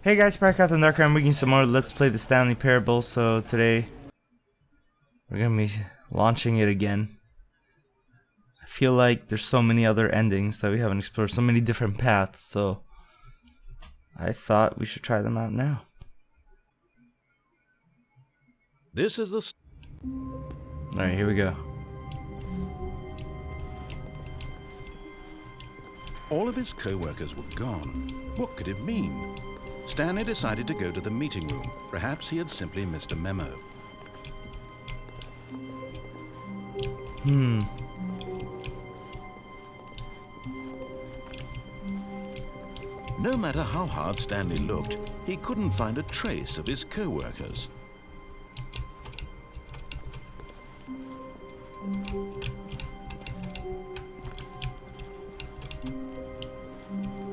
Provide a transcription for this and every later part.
Hey guys, Sparkcraft and Darker, I'm bringing some more Let's Play the Stanley Parable. So today, we're gonna be launching it again. I feel like there's so many other endings that we haven't explored, so many different paths, so I thought we should try them out now. This is the... Alright, here we go. All of his co-workers were gone. What could it mean? Stanley decided to go to the meeting room. Perhaps he had simply missed a memo. No matter how hard Stanley looked, he couldn't find a trace of his co-workers.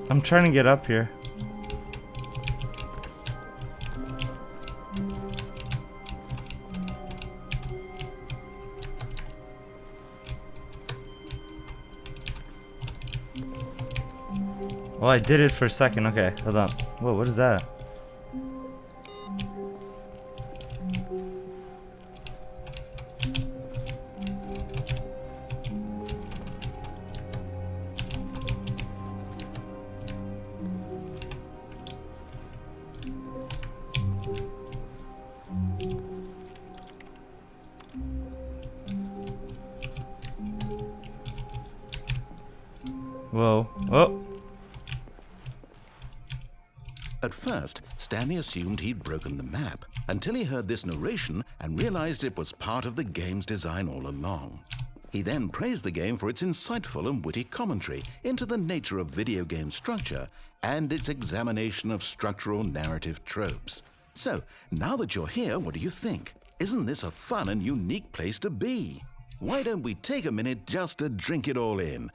I'm trying to get up here. Oh, I did it for a second. Okay, hold on. Whoa, what is that? Whoa. Oh! At first, Stanley assumed he'd broken the map, until he heard this narration and realized it was part of the game's design all along. He then praised the game for its insightful and witty commentary into the nature of video game structure and its examination of structural narrative tropes. So, now that you're here, what do you think? Isn't this a fun and unique place to be? Why don't we take a minute just to drink it all in?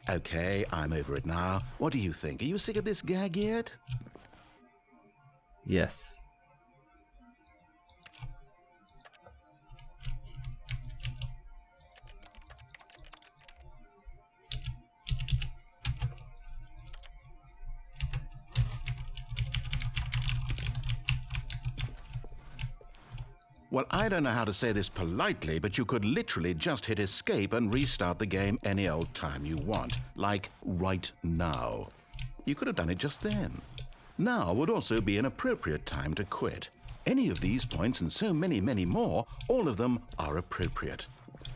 Okay, I'm over it now. What do you think? Are you sick of this gag yet? Yes. Well, I don't know how to say this politely, but you could literally just hit escape and restart the game any old time you want, like right now. You could have done it just then. Now would also be an appropriate time to quit. Any of these points and so many, many more, all of them are appropriate.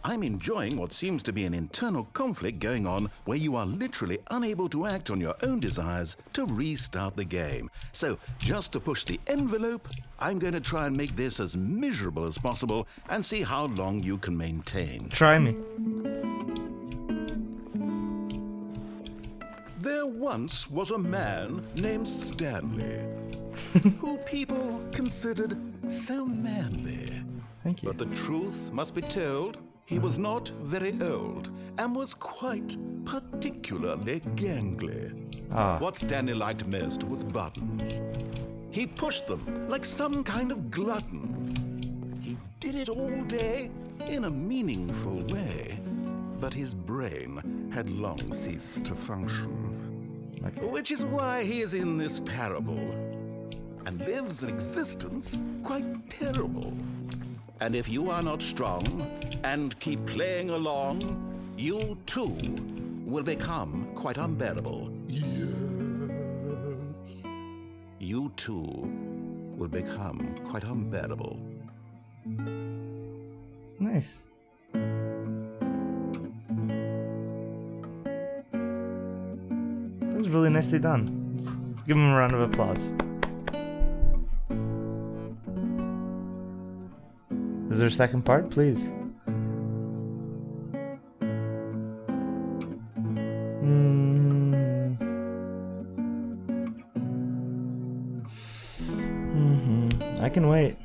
I'm enjoying what seems to be an internal conflict going on where you are literally unable to act on your own desires to restart the game. So, just to push the envelope, I'm going to try and make this as miserable as possible and see how long you can maintain. Try me. There once was a man named Stanley, who people considered so manly. Thank you. But the truth must be told, he was not very old and was quite particularly gangly. What Stanley liked most was buttons. He pushed them like some kind of glutton. He did it all day in a meaningful way, but his brain had long ceased to function. Okay. Which is why he is in this parable and lives an existence quite terrible. And if you are not strong and keep playing along, you too will become quite unbearable. Yes. You too will become quite unbearable. Nice. That was really nicely done. Let's give him a round of applause. Is there a second part? Please. I can wait.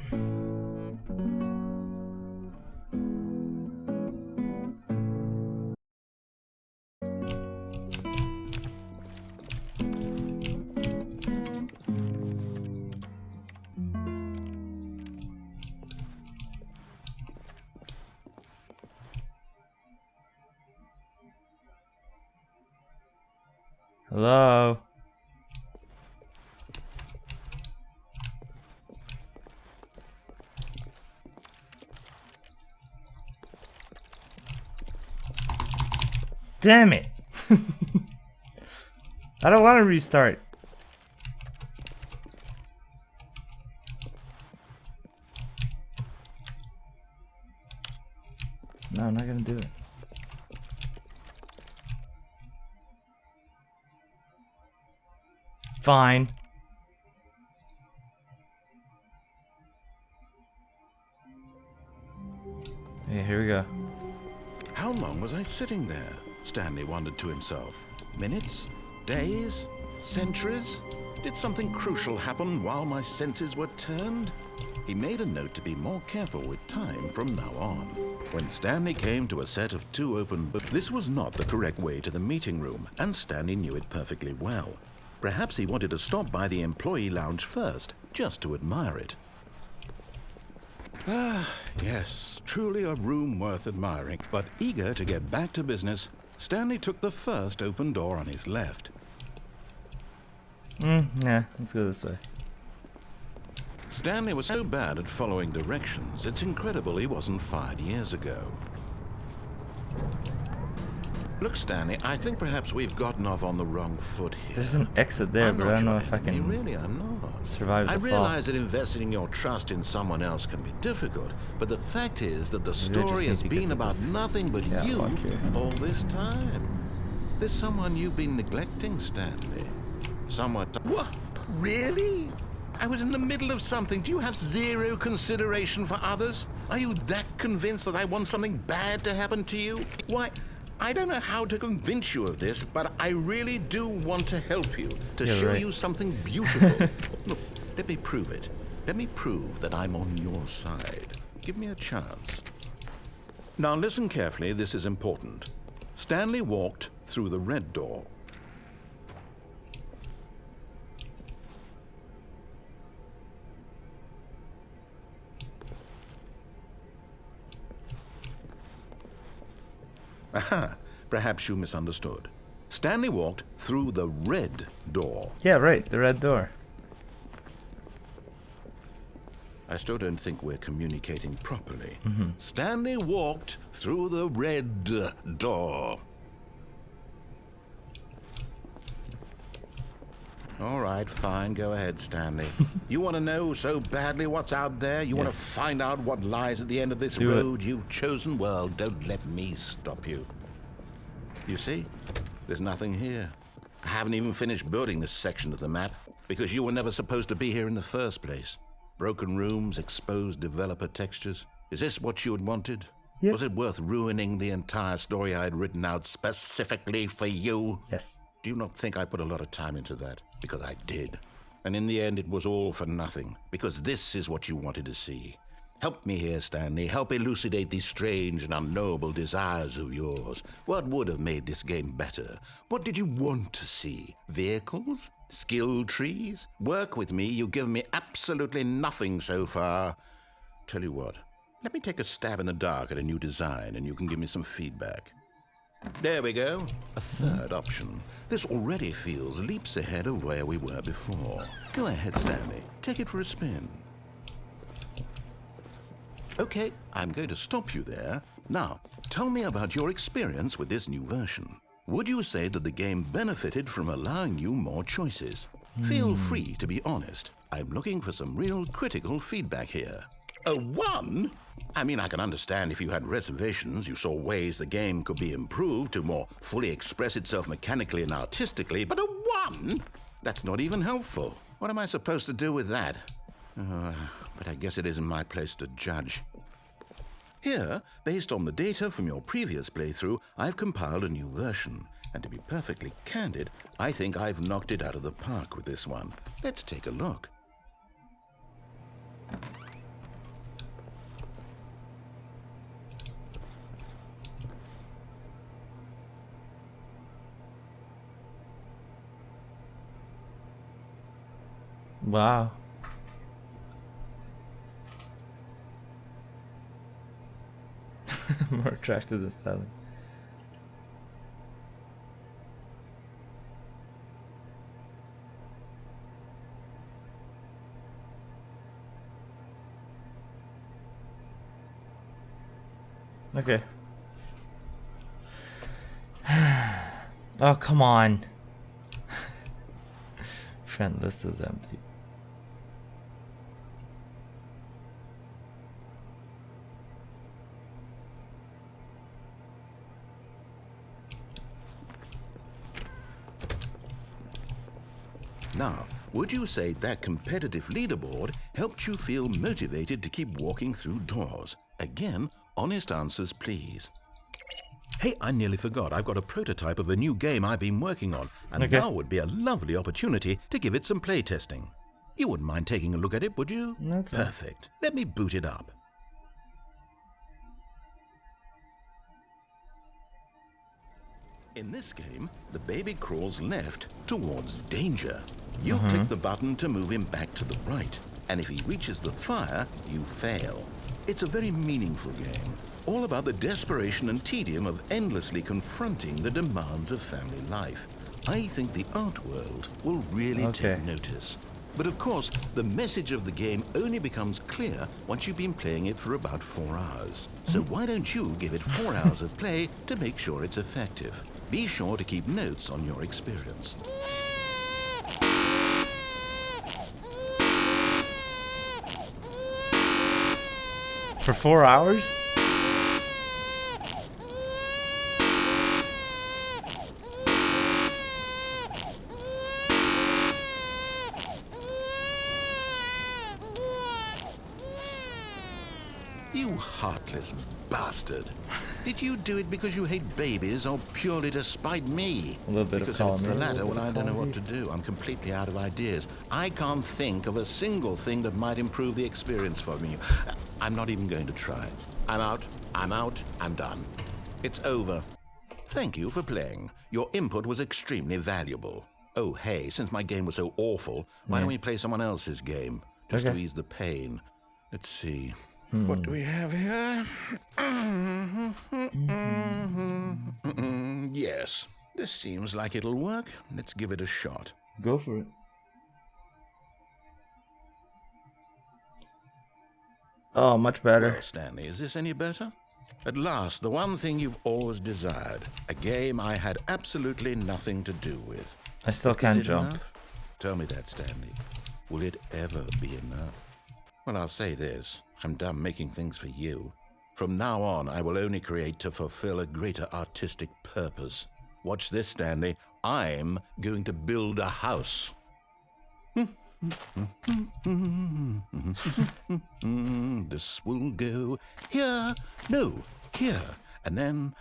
Hello? Damn it! I don't want to restart. No, I'm not gonna do it. Fine. Yeah, here we go. How long was I sitting there? Stanley wondered to himself. Minutes? Days? Centuries? Did something crucial happen while my senses were turned? He made a note to be more careful with time from now on. When Stanley came to a set of 2 open books, this was not the correct way to the meeting room, and Stanley knew it perfectly well. Perhaps he wanted to stop by the employee lounge first, just to admire it. Ah, yes, truly a room worth admiring. But eager to get back to business, Stanley took the first open door on his left. Nah, let's go this way. Stanley was so bad at following directions, it's incredible he wasn't fired years ago. Look, Stanley, I think perhaps we've gotten off on the wrong foot here. There's an exit there, but I don't know if I can Really, I'm not. survive the I fall. realize that investing your trust in someone else can be difficult, but the fact is that the story has been about nothing but you all this time. There's someone you've been neglecting, Stanley. Someone... What? Really? I was in the middle of something. Do you have zero consideration for others? Are you that convinced that I want something bad to happen to you? Why... I don't know how to convince you of this, but I really do want to help you, to show you something beautiful. Look, let me prove it. Let me prove that I'm on your side. Give me a chance. Now listen carefully, this is important. Stanley walked through the red door. Aha, perhaps you misunderstood. Stanley walked through the red door. Yeah, right, the red door. I still don't think we're communicating properly. Stanley walked through the red door. All right, fine, go ahead, Stanley. You want to know so badly what's out there? You want to find out what lies at the end of this road you've chosen? Well, don't let me stop you. You see, there's nothing here. I haven't even finished building this section of the map because you were never supposed to be here in the first place. Broken rooms, exposed developer textures. Is this what you had wanted? Yep. Was it worth ruining the entire story I had written out specifically for you? Yes. Do you not think I put a lot of time into that? Because I did. And in the end, it was all for nothing. Because this is what you wanted to see. Help me here, Stanley. Help elucidate these strange and unknowable desires of yours. What would have made this game better? What did you want to see? Vehicles? Skill trees? Work with me. You've given me absolutely nothing so far. Tell you what. Let me take a stab in the dark at a new design, and you can give me some feedback. There we go. A third option. This already feels leaps ahead of where we were before. Go ahead, Stanley. Take it for a spin. Okay, I'm going to stop you there. Now, tell me about your experience with this new version. Would you say that the game benefited from allowing you more choices? Feel free to be honest. I'm looking for some real critical feedback here. A 1? I mean, I can understand if you had reservations, you saw ways the game could be improved to more fully express itself mechanically and artistically, but a 1? That's not even helpful. What am I supposed to do with that? But I guess it isn't my place to judge. Here, based on the data from your previous playthrough, I've compiled a new version. And to be perfectly candid, I think I've knocked it out of the park with this one. Let's take a look. Wow. More attractive than Stanley. Okay. Oh, come on. Friend list is empty. Now, would you say that competitive leaderboard helped you feel motivated to keep walking through doors? Again, honest answers, please. Hey, I nearly forgot. I've got a prototype of a new game I've been working on, and Okay. now would be a lovely opportunity to give it some playtesting. You wouldn't mind taking a look at it, would you? That's fine. Perfect. Let me boot it up. In this game, the baby crawls left towards danger. You click the button to move him back to the right, and if he reaches the fire, you fail. It's a very meaningful game, all about the desperation and tedium of endlessly confronting the demands of family life. I think the art world will really Okay. take notice. But of course, the message of the game only becomes clear once you've been playing it for about 4 hours. So why don't you give it 4 hours of play to make sure it's effective? Be sure to keep notes on your experience. For 4 hours? You heartless bastard. Did you do it because you hate babies or purely to spite me? A little bit of because if column it's A, the a little latter, bit well, of I don't know column what to do. I'm completely out of ideas. I can't think of a single thing that might improve the experience for me. I'm not even going to try. I'm out. I'm done. It's over. Thank you for playing. Your input was extremely valuable. Oh, hey, since my game was so awful, why don't we play someone else's game? Just to Okay. ease the pain. Let's see. What do we have here? Yes, this seems like it'll work. Let's give it a shot. Go for it. Oh, much better. Well, Stanley, is this any better? At last, the one thing you've always desired. A game I had absolutely nothing to do with. I still Is can't it jump. enough? Tell me that, Stanley. Will it ever be enough? Well, I'll say this. I'm done making things for you. From now on, I will only create to fulfill a greater artistic purpose. Watch this, Stanley. I'm going to build a house. This will go here. No, here. And then...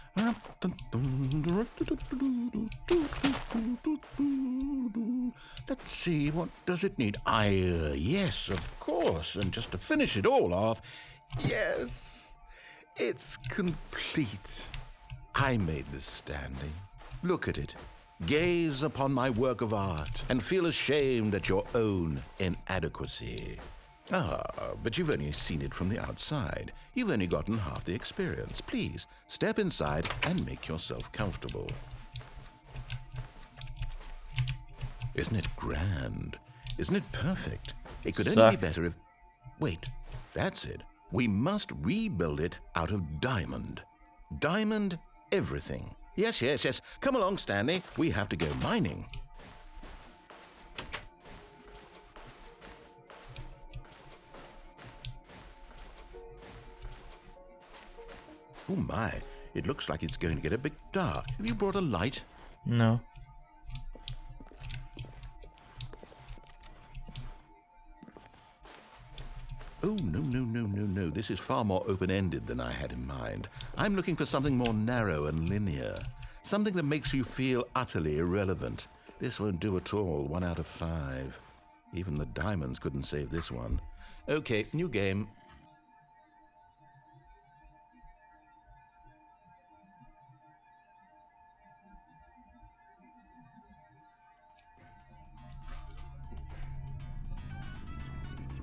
Let's see, what does it need? Yes, of course. And just to finish it all off, yes, it's complete. I made this, Stanley. Look at it. Gaze upon my work of art and feel ashamed at your own inadequacy. Ah, but you've only seen it from the outside. You've only gotten half the experience. Please, step inside and make yourself comfortable. Isn't it grand? Isn't it perfect? It could only be Sucks. better if... Wait, that's it. We must rebuild it out of diamond. Diamond everything. Yes. Come along, Stanley. We have to go mining. Oh my, it looks like it's going to get a bit dark. Have you brought a light? No. Oh, no. This is far more open-ended than I had in mind. I'm looking for something more narrow and linear. Something that makes you feel utterly irrelevant. This won't do at all. 1 out of 5. Even the diamonds couldn't save this one. Okay, new game.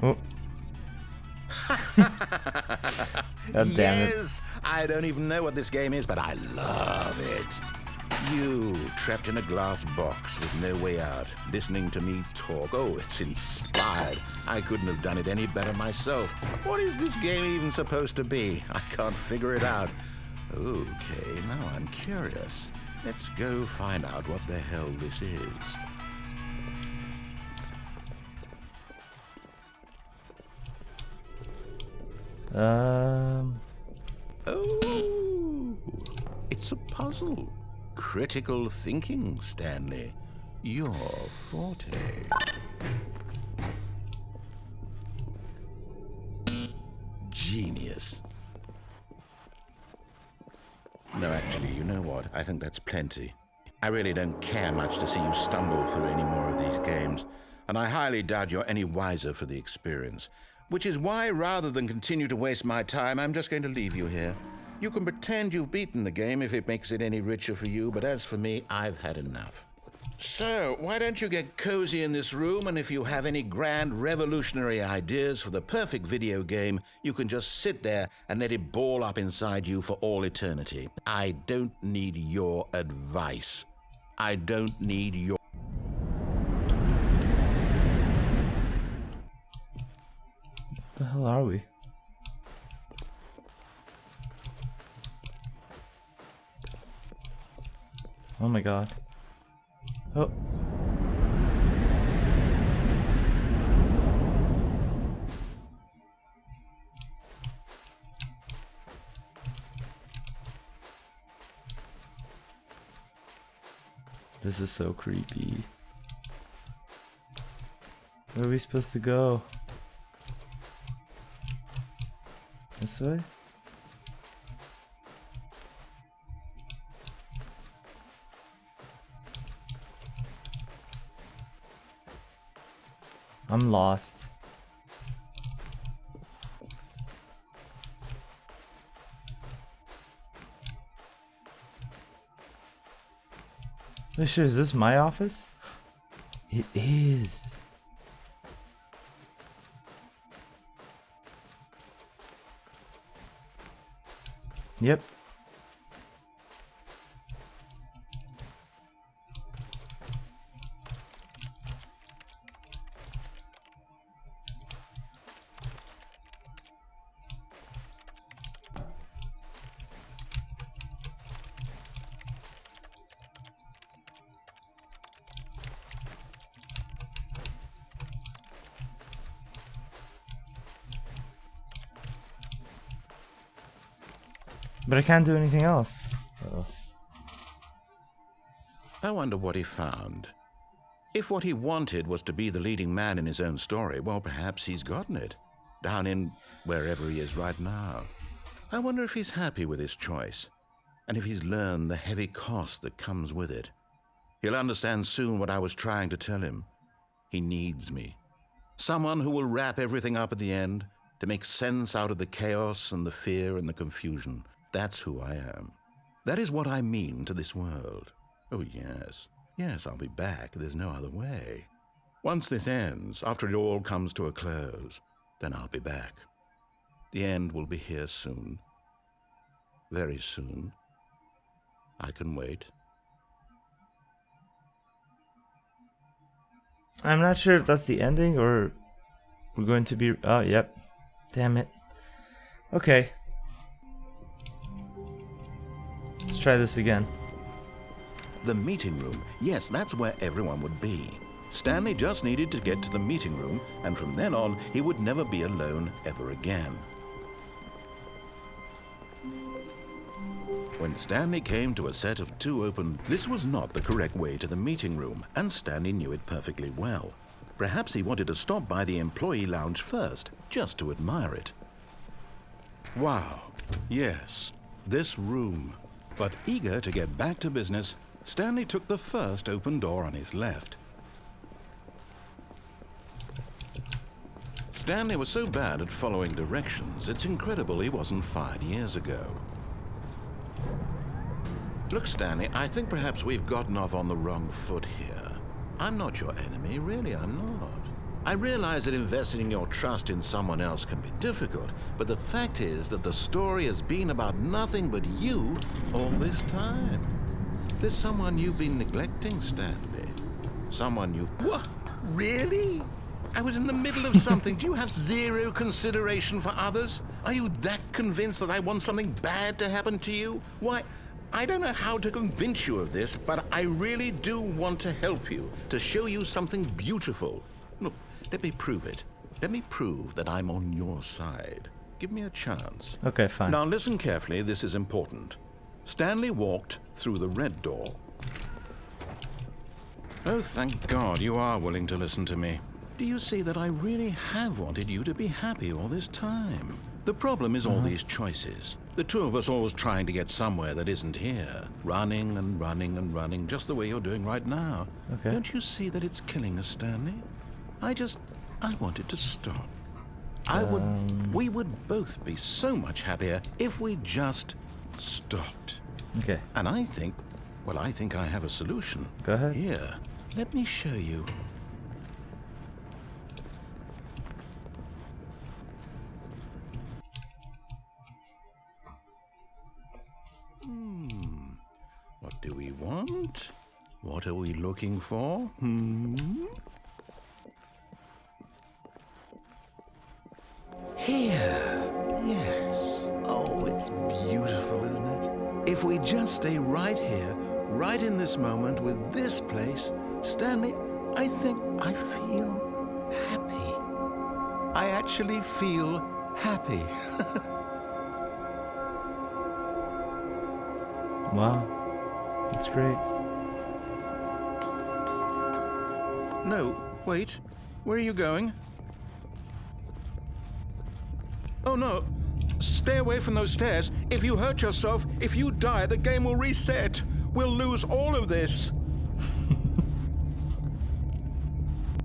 Oh. God damn it. Yes! I don't even know what this game is, but I love it. You, trapped in a glass box with no way out, listening to me talk. Oh, it's inspired. I couldn't have done it any better myself. What is this game even supposed to be? I can't figure it out. Okay, now I'm curious. Let's go find out what the hell this is. Oh, it's a puzzle. Critical thinking, Stanley. Your forte. Genius. No, actually, you know what? I think that's plenty. I really don't care much to see you stumble through any more of these games, and I highly doubt you're any wiser for the experience. Which is why, rather than continue to waste my time, I'm just going to leave you here. You can pretend you've beaten the game if it makes it any richer for you, but as for me, I've had enough. So, why don't you get cozy in this room, and if you have any grand revolutionary ideas for the perfect video game, you can just sit there and let it ball up inside you for all eternity. I don't need your advice. I don't need your... What the hell are we? Oh my god. Oh. This is so creepy. Where are we supposed to go? This way? I'm lost. Are you sure, is this my office? It is. Yep. But I can't do anything else. Uh-oh. I wonder what he found. If what he wanted was to be the leading man in his own story, well, perhaps he's gotten it. Down in wherever he is right now. I wonder if he's happy with his choice, and if he's learned the heavy cost that comes with it. He'll understand soon what I was trying to tell him. He needs me. Someone who will wrap everything up at the end, to make sense out of the chaos and the fear and the confusion. That's who I am. That is what I mean to this world. Oh, yes. Yes, I'll be back. There's no other way. Once this ends, after it all comes to a close, then I'll be back. The end will be here soon. Very soon. I can wait. I'm not sure if that's the ending or we're going to be... Oh, yep. Damn it. Okay. Let's try this again. The meeting room. Yes, that's where everyone would be. Stanley just needed to get to the meeting room, and from then on, he would never be alone ever again. When Stanley came to a set of two open, this was not the correct way to the meeting room, and Stanley knew it perfectly well. Perhaps he wanted to stop by the employee lounge first, just to admire it. Wow, yes, this room. But eager to get back to business, Stanley took the first open door on his left. Stanley was so bad at following directions, it's incredible he wasn't fired years ago. Look, Stanley, I think perhaps we've gotten off on the wrong foot here. I'm not your enemy, really, I'm not. I realize that investing your trust in someone else can be difficult, but the fact is that the story has been about nothing but you all this time. There's someone you've been neglecting, Stanley. Someone you... What? Really? I was in the middle of something. Do you have zero consideration for others? Are you that convinced that I want something bad to happen to you? Why, I don't know how to convince you of this, but I really do want to help you, to show you something beautiful. Look, let me prove it. Let me prove that I'm on your side. Give me a chance. Okay, fine. Now listen carefully, this is important. Stanley walked through the red door. Oh, thank God you are willing to listen to me. Do you see that I really have wanted you to be happy all this time? The problem is all these choices. The two of us always trying to get somewhere that isn't here. Running and running and running, just the way you're doing right now. Okay. Don't you see that it's killing us, Stanley? I want it to stop. We would both be so much happier if we just stopped. Okay. And I think I have a solution. Go ahead. Here, let me show you. What do we want? What are we looking for? Here. Yes. Oh, it's beautiful, isn't it? If we just stay right here, right in this moment with this place, Stanley, I think I feel happy. I actually feel happy. Wow. That's great. No, wait. Where are you going? Oh no. Stay away from those stairs. If you hurt yourself, if you die, the game will reset. We'll lose all of this.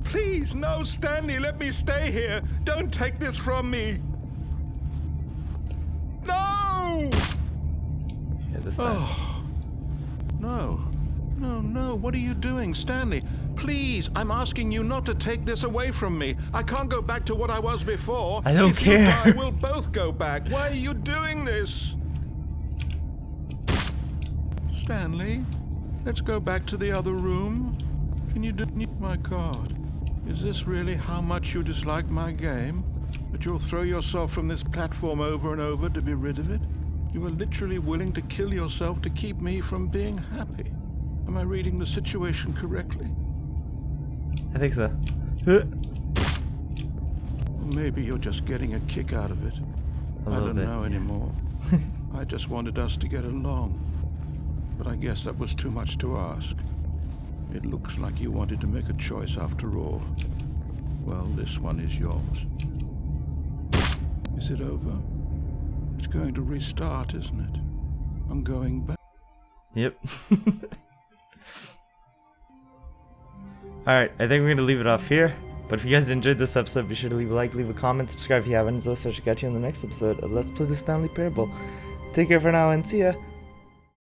Please, no, Stanley, let me stay here. Don't take this from me. No! Yeah, this time. No, what are you doing, Stanley? Please, I'm asking you not to take this away from me. I can't go back to what I was before. I don't care. If you die, we'll both go back. Why are you doing this? Stanley, let's go back to the other room. Can you do... My God, is this really how much you dislike my game? That you'll throw yourself from this platform over and over to be rid of it? You are literally willing to kill yourself to keep me from being happy. Am I reading the situation correctly? I think so. Or maybe you're just getting a kick out of it. I don't know anymore. I just wanted us to get along. But I guess that was too much to ask. It looks like you wanted to make a choice after all. Well, this one is yours. Is it over? It's going to restart, isn't it? I'm going back. Yep. Alright, I think we're going to leave it off here. But if you guys enjoyed this episode, be sure to leave a like, leave a comment, subscribe if you haven't. So I'll catch you in the next episode of Let's Play the Stanley Parable. Take care for now and see ya.